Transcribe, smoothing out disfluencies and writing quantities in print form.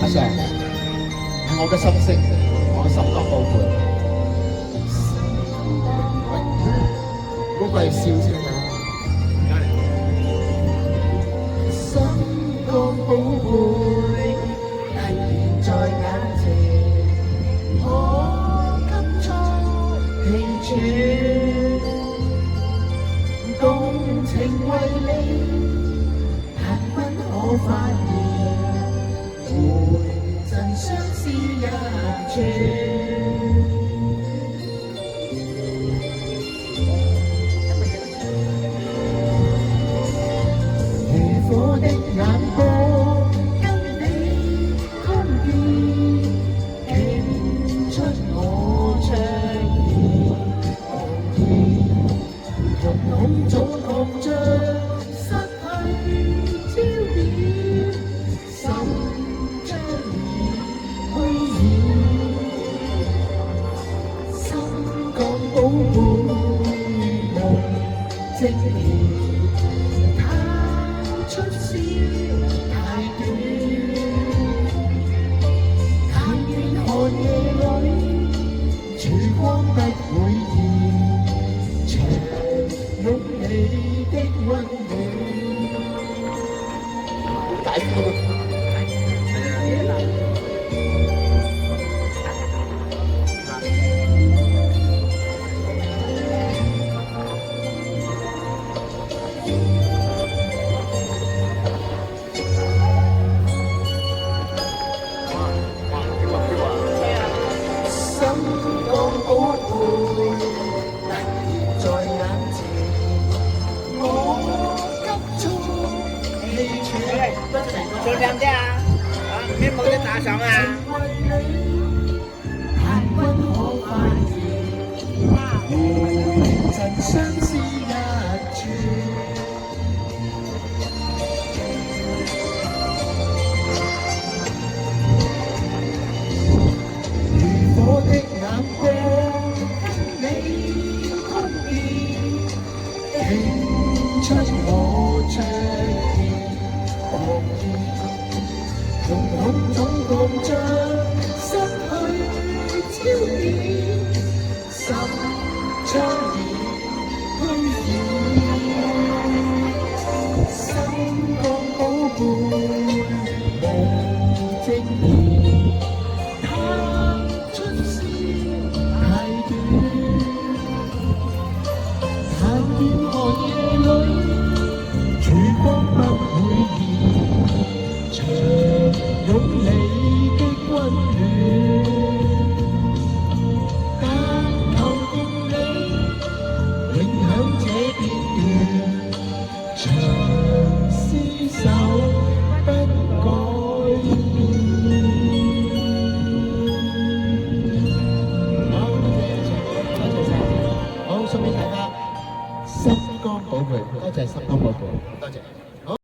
上係我嘅心聲，我嘅心肝寶貝。嗰個係笑先啊！心肝寶貝突然在眼前，我急促氣喘，動情為你，但不可發現，回贈相思一串。我的眼光跟你通電，傾出我悵意，惶恐總覺着失去焦點，心將已虛掩，心肝寶貝夢精煉。出笑太短，但願寒夜裏曙光不會現，長擁你的溫暖。解決。做兩隻啊！咩冇得打賞啊？如火的眼光跟你通電，傾出我悵惶恐總覺着失去焦點，心將已虛掩，心肝寶貝夢精煉，探出笑太短，但願寒夜裏曙光不會現，長擁你的溫暖，但求共你永享這片段，長廝守不改變。好，多謝晒，好送俾大家心肝寶貝，多謝心肝寶貝，多謝。